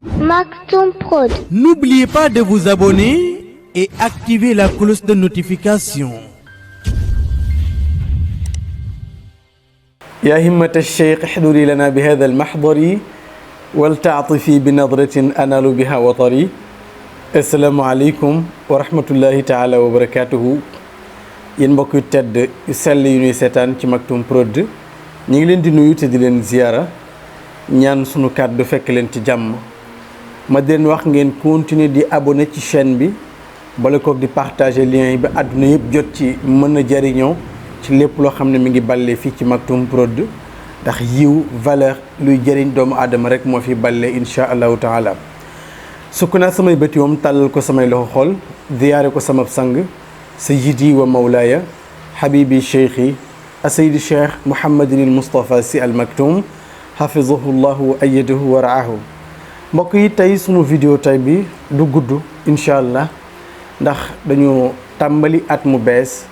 Maktoum Prod. N'oubliez pas de vous abonner et activer la cloche de notification. يا همة الشيخ احضري لنا بهذا المحضر ولتعطفي بنظرة أنال بها وطري. السلام عليكم ورحمة الله تعالى وبركاته. yéen mbokk yu tedd yu sell yu ñuy seetaan ci Maktoum Prod ñu ngi leen di nuyu te di leen ziyaara ñaan sunu kàddu fekk leen ci jàmm ma di leen wax ngeen continuer di abonné ci chaîne bi bala koog di partager lien yi ba àdduna yëpp jot ci mën a jariñoo ci lépp loo xam ne mi ngi balle fii ci Maktoum Prod ndax yiw valeur luy jëriñ doomu aadama rek moo fi balle insha allahu taala sukk naa samay bëti moom tàllal ko samay loxo xool ziyaare ko sama sang sayyidi wa mawlaaya habibi cheikhi asayidi cheikh Mouhamadinil Moustapha Sy Al Maktoum hafizahu llahu wa ayyadahu wa raahu. mbokk yi tey sunu vidéo tey bi du gudd incha allah ndax dañu tàmbali at mu bees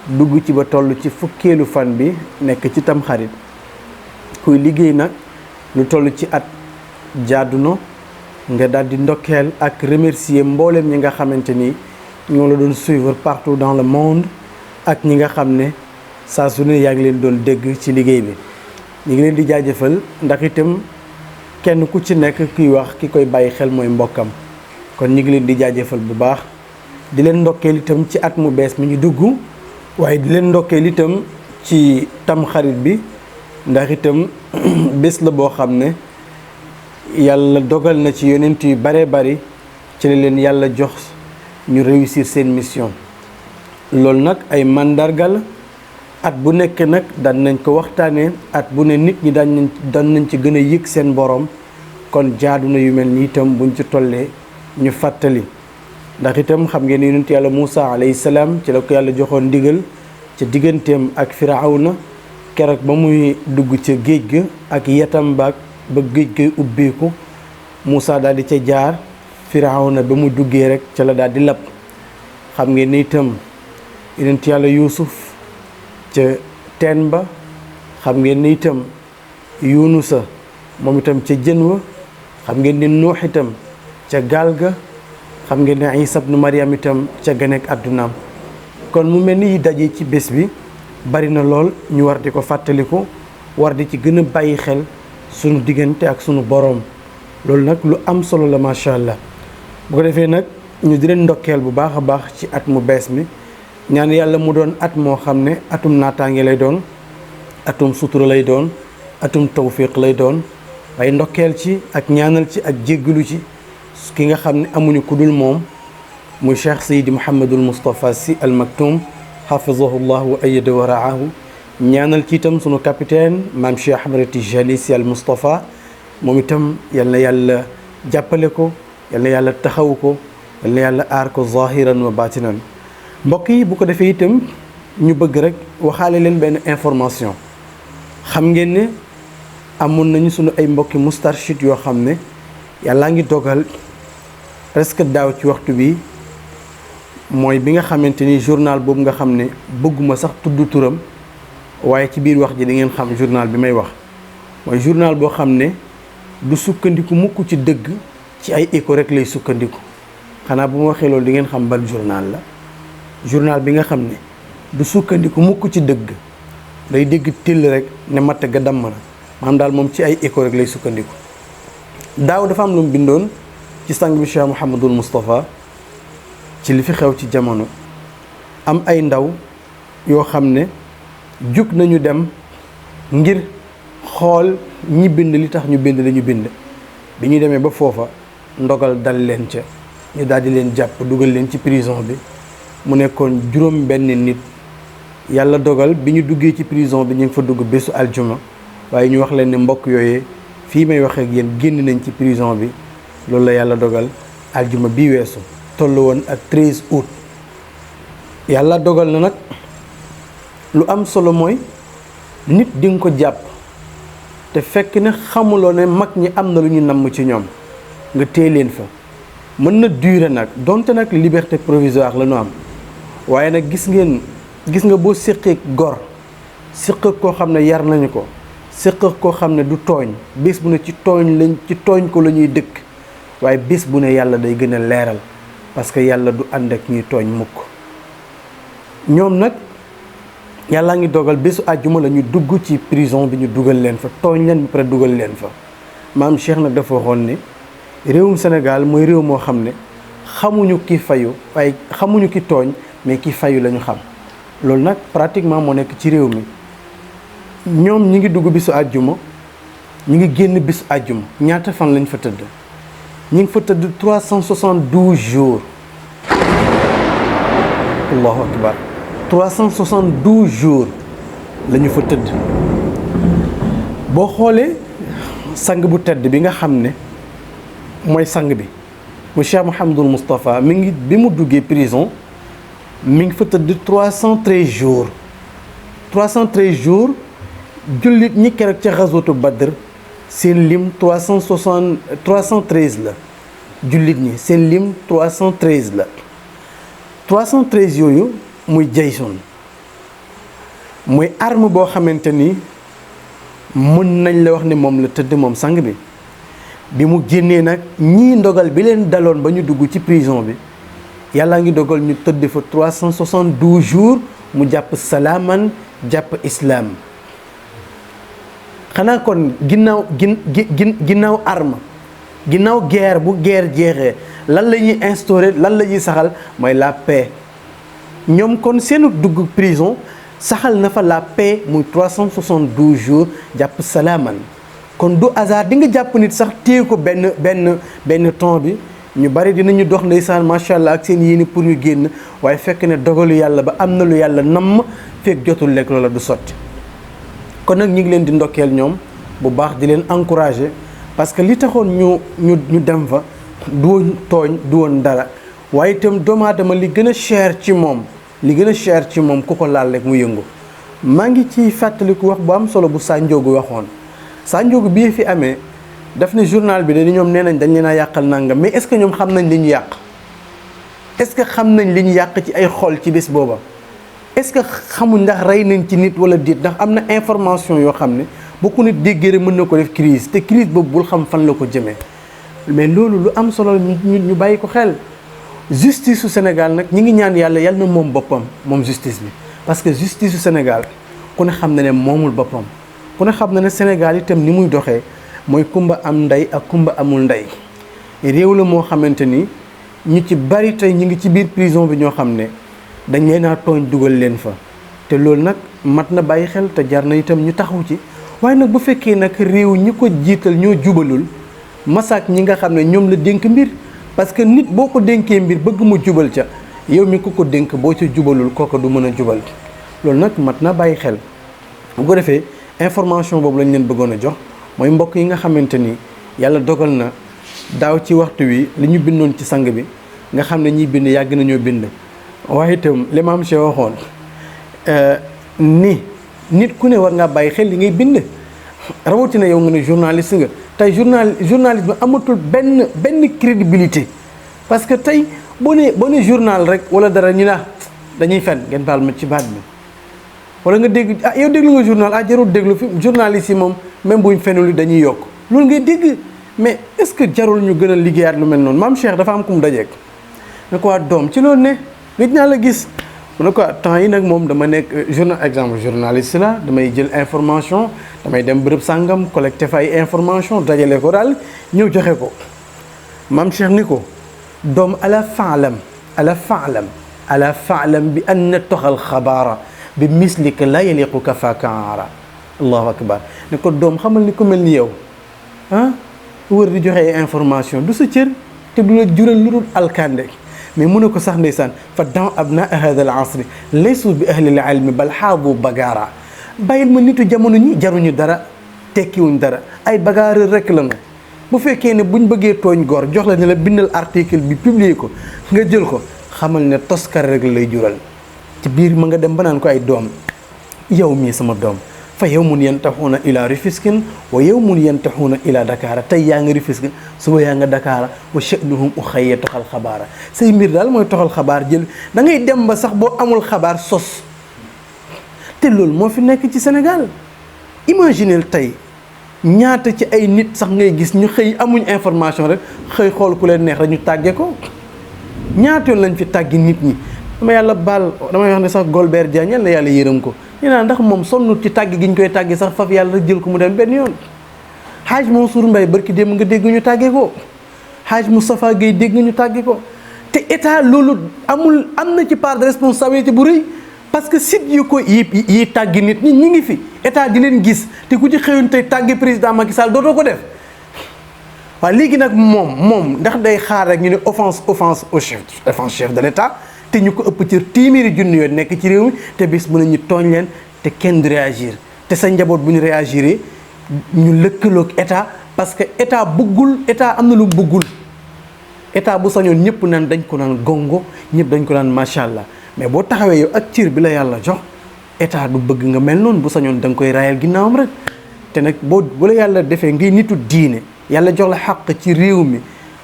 dugg ci ba toll ci fukkeelu fan bi nekk ci tamxarit kuy liggéey nag lu toll ci at jaadu na nga daal di ndokkeel ak remercier mboolem ñi nga xamante ni ñoo la doon suivre partout dans le monde ak ñi nga xam ne saa su ne yaa ngi leen doon dégg ci liggéey bi ñu ngi leen di jaajëfal ndax itam kenn ku ci nekk kuy wax ki koy bàyyi xel mooy mbokkam kon ñu ngi leen di jaajëfal bu baax di leen ndokkeel itam ci at mu bees mi ñu dugg waaye di leen ndokkeel itam ci tamxarit bi ndax itam bés la boo xam ne yàlla dogal na ci yonent yu bare bari ci la leen yàlla jox ñu réussir seen mission loolu nag ay mandarga la at bu nekk nag daan nañ ko waxtaanee at bu ne nit ñi daan nañ ci gën a yëg seen borom kon jaadu na yu mel ni itam buñ ci tollee ñu fàttali ndax itam xam ngeen yonent yàlla Moussa alayhi salaam ci la ko yàlla joxoon ndigal ca digganteem ak Firawna keroog ba muy dugg ca géej ga ak yetam baag ba géej gay ubbeeku Moussa daal di ca jaar Firawna ba mu duggee rek ca la daal di lab xam ngeen ni itam yonent yàlla Yuusuf ca teen ba xam ngeen ni itam Yunusa moom itam ca jën wa xam ngeen ni Nuux itam ca gaal ga xam ngeen ne Isa ibnu Maryam itam ca ganeek àddunaam kon mu mel ni yi daje ci bés bi bari na lool ñu war di ko fàttaliku war di ci gën a bàyyi xel sunu diggante ak sunu boroom loolu nag lu am solo la macha allah bu ko defee nag ñu di leen ndokkeel bu baax a baax ci at mu bees mi ñaan yàlla mu doon at moo xam ne atum naataange lay doon atum sutura lay doon atum tawfiq lay doon waaye ndokkeel ci ak ñaanal ci ak jéggalu ci ki nga xam ne amuñu ku dul moom muy cheikh sayidi Mouhamadul Moustapha Sy Al Maktoum hafizahu llahu wa ayyadahu wa raahu ñaanal ci itam sunu capitaine maam Cheikh Ahmed Tijani Sy Al Moustapha moom itam yal na yàlla jàppale ko yal na yàlla taxaw ko yal na yàlla aar ko zahiran wa batinan mbokk yi bu ko defee itam ñu bëgg rek waxaale leen benn information xam ngeen ne amoon nañu sunu ay mbokki Moustarchid yoo xam ne yàllaa ngi dogal presque daaw ci waxtu bi mooy bi nga xamante ni journal boobu nga xam ne bëgguma sax tudd turam waaye ci biir wax ji di ngeen xam journal bi may wax mooy journal boo xam ne du sukkandiku mukk ci dëgg ci ay écho rek lay sukkandiku xanaa bu ma waxee loolu di ngeen xam ban journal la journal bi nga xam ne du sukkandiku mukk ci dëgg day dégg till rek ne matt ga damm na maanaam daal moom ci ay écho rek lay sukkandiku daaw dafa am lu mu bindoon ci sang bi Cheikh Mouhamadul Moustapha ci li fi xew ci jamono am ay ndaw yoo xam ne jug nañu dem ngir xool ñi bind li tax ñu bind li ñu bind bi ñu demee ba foofa ndogal dal leen ca ñu daal di leen jàpp dugal leen ci prison bi mu nekkoon juróom benn nit yàlla dogal bi ñu duggee ci prison bi ñu ngi fa dugg bésu aljuma waaye ñu wax leen ne mbokk yooyee fii may wax ak yéen génn nañ ci prison bi loolu la yàlla dogal aljuma bii weesu tollu woon ak 13 août yàlla dogal na nag lu am solo mooy nit di nga ko jàpp te fekk ne xamuloo ne mag ñi am na lu ñu namm ci ñoom nga téye leen fa mën na durer nag donte nag liberté provisoire la ñu am waaye nag gis nga boo séqee gor séq koo xam ne yar nañu ko séq koo xam ne du tooñ bés bu ne ci tooñ ko la ñuy dëkk waaye bés bu ne yàlla day gën a leeral parce que yàlla du ànd ak ñuy tooñ mukk. ñoom nag yàllaa ngi dogal bésu àjjuma la ñu dugg ci prison bi, ñu dugal leen fa, tooñ leen ba pare dugal leen fa. maam Cheikh nag dafa waxoon ne réewum Sénégal mooy réew moo xam ne xamuñu ki fayu waaye xamuñu ki tooñ, mais ki fayu la ñu xam. loolu nag pratiquement moo nekk ci réew mi. ñoom ñi ngi dugg bisu àjjuma, ñi ngi génn bisu àjjuma. ñaata fan lañ fa tëdd? ñi ngi fa tëdd 372 jours. allahu akbar, 372 jours la ñu fa tëdd. boo xoolee sang bu tedd bi nga xam ne mooy sang bi mu Cheikh Mouhamadul Moustapha mi ngi bi mu duggee prison mi ngi fa tëdd 313 jours. 313 jours jullit ñi keroog ca xaswatu Badr seen lim 313 la. jullit ñi seen lim 313 la. 313 yooyu muy jayson muy arme boo xamante ni mën nañ la wax ne moom la tëdd moom sang bi mu génnee nag ñii ndogal bi leen daloon ba ñu dugg ci prison bi yàllaa ngi dogal ñu tëdd fa 372 jours mu jàpp salaaman jàpp islaam. xanaa kon ginnaaw arme, ginnaaw guerre, bu guerre jeexee lan la ñuy instaurer, lan la ñuy saxal mooy la paix. ñoom kon seenu dugg prison saxal na fa la paix muy 372 jours jàpp salaaman. kon du hasard di nga jàpp nit sax téye ko benn temps bi ñu bari dinañu dox ndeysaan macha allah ak seen yéene pour ñu génn, waaye fekk ne dogalu yàlla ba am na lu yàlla namm fekk jotul lekk loola du sotti. kon nag ñu ngi leen di ndokkeel ñoom bu baax, di leen encourager parce que li taxoon ñu dem fa du woon tooñ, du woon dara, waaye itam doomu aadama li gën a cher ci moom ku ko laal rek mu yëngu. maa ngi ci fàttaliku wax bu am solo bu Sanjoogu waxoon. Sanjoogu bii fi amee daf ne journal bi de ñoom nee nañ dañ leen a yàqal nangam, mais est-ce que ñoom xam nañ li ñu yàq? est-ce que xam nañ li ñu yàq ci ay xol ci bés booba? est-ce que xamuñ ndax rey nañ ci nit wala déet? ndax am na information yoo xam ne boo ko nit déggee rek mën na ko def crise, te crise boobu bul xam fan la ko jëmee. mais loolu lu am solo ñu bàyyi ko xel. justice su Sénégal nag ñi ngi ñaan yàlla na moom boppam moom justice bi, parce que justice su Sénégal ku ne xam na ne moomul boppam. ku ne xam na ne Sénégal itam ni muy doxee mooy kumba am ndey ak kumba amul ndey. réew la moo xamante ni ñu ci bari tey ñu ngi ci biir prison bi ñoo xam ne dañ leen a tooñ dugal leen fa, te loolu nag mat na bàyyi xel te jar na itam ñu taxaw ci. waaye nag bu fekkee nag réew ñi ko jiital ñoo jubalul, masaak ñi nga xam ne ñoom la dénk mbir, parce que nit boo ko dénkee mbir bëgg mu jubal ca, yow mi ko dénk boo ca jubalul kooka du mën a jubal. loolu nag mat na bàyyi xel. bu ko defee information boobu lañ leen bëggoon a jox, mooy mbokk yi nga xamante ni yàlla dogal na daaw ci waxtu wi li ñu bindoon ci sang bi, nga xam ne ñiy bind yàgg nañoo bind. waaye itam li Maam Cheikh waxoon ni nit ku ne war ngaa bàyyi xel li ngay bind, rawatina yow nga ne journaliste nga. tey journalisme amatul benn crédibilité, parce que tey boo ne journal rek wala dara ñu naa dañuy fen, ngeen baal ma ci baat bi. wala nga dégg yow déglu nga journal jarul déglu fi journaliste yi moom même buñ fenul dañuy yokk loolu ngay dégg. mais est-ce que jarul ñu gën a liggéeyaat lu mel noonu? Maam Cheikh dafa am ku mu dajeek ne ko waa doom ci loolu ne nit ñaa la gis, mu ne ko temps yi nag moom dama nekk journaliste la, damay jël information, damay dem bërëb sàngam collecté fa ay information dajale ko daal ñëw joxe ko. Maam Cheikh ni ko doom ala faalam bi anna toxal xabaara bi mislika la yaliqu kafakaara. allahu akbar. ne ko doom xamal ni ku mel ni yow wër di joxe information du sa cër, te du la jural lu dul alkande. mais mu ne ko sax ndeysaan fa dans abna hada al asri laysu bi ahli al ilmi bal xaadu bagaara. bàyyil ma nitu jamono ñi jaruñu dara, tekkiwuñ dara, ay bagaareur rek la ñu. bu fekkee ne buñ bëggee tooñ góor jox la ne la bindal article bi publier ko nga jël ko, xamal ne toskar rek lay jural. ci biir ma nga dem ba naan ko ay doom, yow mii sama doom, fa yawmun yantahuuna ila Rufisque wa yawmun yantahuuna ila Dakar. tey yaa nga Rufisque, suba yaa nga Dakar. wa sha'nuhum uxayya toxal xabaara. say mbir daal mooy toxal xabaar jël, da ngay dem ba sax boo amul xabaar sos. te loolu moo fi nekk ci Sénégal. imaginez tey ñaata ci ay nit sax ngay gis ñu xëy amuñ information rek xëy xool ku leen neex rek ñu tàgge ko. ñaata yoon lañ fi tàggi nit ñi dama yàlla baal damay wax ne sax Golbert Diagne yal na yàlla yërëm ko ñu naan ndax moom sonnut ci tàgg gi ñu koy tàggi sax faf yàlla jël ko mu dem benn yoon. Hadj Mansour Mbaye barki démb nga dégg ñu tàggee ko Hadj Moustapha Guèye dégg ñu tàgge ko te état loolu am na ci part de responsabilité bu rëy parce que site yu ko yi tàggi nit ñi ngi fi état di leen gis te ku ci xëyoon tey tàggi président Macky Sall dootoo ko def. waaw léegi nag moom ndax day xaar rek ñu ne offense au chef de l'État te ñu ko ëpp ci téeméeri junni yoon nekk ci réew mi te bis bu ne ñu tooñ leen te kenn du réagir te sa njaboot bu ñu réagiree ñu lëkkaloog état parce que état am na lu bëggul état bu sañoon ñëpp naan dañ ko naan gongo ñëpp dañ ko naan macha allah mais boo taxawee yow ak cër bi la yàlla jox état du bëgg nga mel noonu bu sañoon da nga koy raayal ginnaawam rek te nag bu la yàlla defee ngay nitu diine. yàlla jox la xàq ci réew mi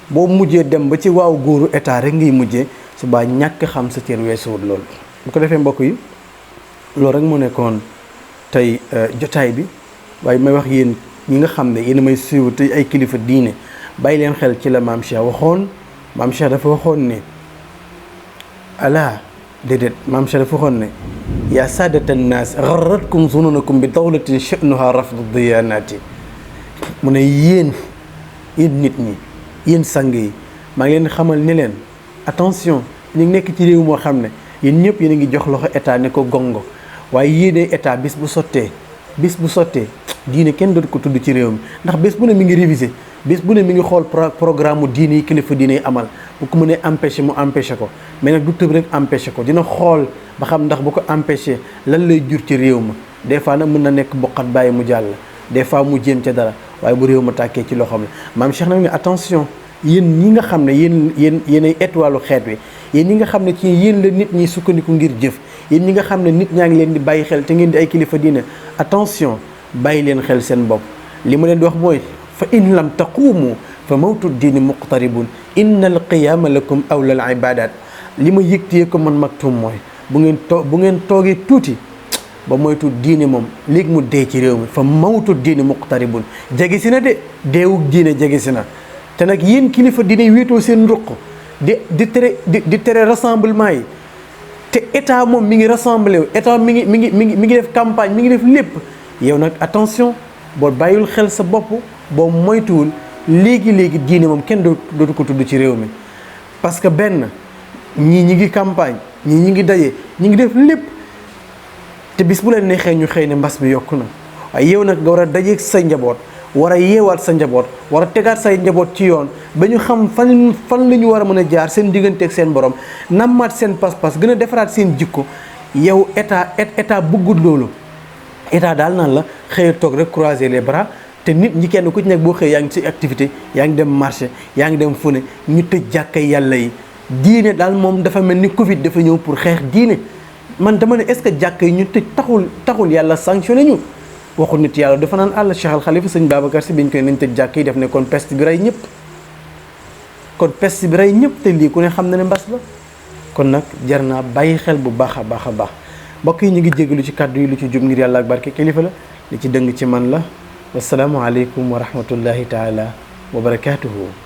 boo mujjee dem ba ci waaw góoru état rek ngay mujjee subaa ñàkk xam sa cër weesuwut loolu. bu ko defee mbokk yi loolu rek moo nekkoon tey jotaay bi waaye may wax yéen ñi nga xam ne yéen a may suivre te ay kilifa diine bàyyi leen xel ci la maam Cheikh waxoon maam Cheikh dafa waxoon ne déedéet maam Cheikh dafa waxoon ne yaa saadata nnaas garratkum zununakum bi dawlatin sha'nuha rafdu diyaanaati mu ne yéen nit ñi yéen sang yi maa ngi leen xamal ne leen attention ñu ngi nekk ci réew moo xam ne yéen ñëpp yéen a ngi jox loxo état ne ko gongo waaye yéene état bis bu sottee diine kenn dootu ko tudd ci réew mi ndax bés bu ne mi ngi réviser bés bu ne mi ngi xool programme mu diine yi kilifa diine yi amal bu ko mënee empêché mu empêché ko mais nag du tëb rek empêché ko dina xool ba xam ndax bu ko empêché lan lay jur ci réew ma des fois nag mën na nekk bokkat bàyyi mu jàll des fois mu jéem ca dara waaye bu réew ma tàkkee ci loxoom la maam Cheikh nag ne attention yéen ñi nga xam ne yéen ay étoile xeet wi yéen ñi nga xam ne ci yéen la nit ñi sukkandiku ngir jëf yéen ñi nga xam ne nit ñaa ngi leen di bàyyi xel te ngeen di ay kilifa diine attention bàyyi leen xel seen bopp li ma leen di wax mooy fa in lam taquumu fa mawtu diini muqtaribun inna al qiyaama lakum awla al ibadat li ma yëgtee ko man Maktoum mooy bu ngeen toogee tuuti ba moytu diine moom léegi mu dee ci réew mi fa mawtu diini muqtaribun jege si na de deewug diine jege si na te nag yéen kilifa diine wéetoo seen ruq di tere rassemblement yi te état moom mi ngi rassemblé wu état mi ngi def campagne mi ngi def lépp yow nag attention boo bàyyul xel sa bopp boo moytuwul léegi diine moom kenn dootu ko tudd ci réew mi parce que benn ñii ñi ngi campagne ñi ngi daje ñi ngi def lépp te bis bu leen neexee ñu xëy ne mbas bi yokku na waaye yow nag nga war a dajeeg sa njaboot war a yeewaat sa njaboot war a tegaat say njaboot ci yoon ba ñu xam fan la ñu war a mën a jaar seen digganteeg seen borom nammaat seen pas-pas gën a defaraat seen jikko yow état bëggul loolu état daal naan la xëy toog rek croiser les bras te nit ñi kenn ku ci nekk boo xëy yaa ngi ci activité yaa ngi dem marché yaa ngi dem fu ne ñu tëj jàkkay yàlla yi diine daal moom dafa mel ni Covid dafa ñëw pour xeex diine man dama ne est-ce que jàkk yi ñu tëj taxul yàlla sanctionné ñu waxul nit yàlla dafa naan àll Cheikh Al Khalifa sëñ Babacar Si biñ koy nañ tëj jàkk yi def ne kon peste bi rey ñëpp te lii ku ne xam na ne mbas la kon nag jar naa bàyyi xel bu baax a baax a baax mbokk yi ñu ngi jégalu ci kàddu yi lu ci jub ngir yàlla ak barke kilifa la li ci dëng ci man la wasalaamu aleykum wa rahmatullahi taala wa barakatuhu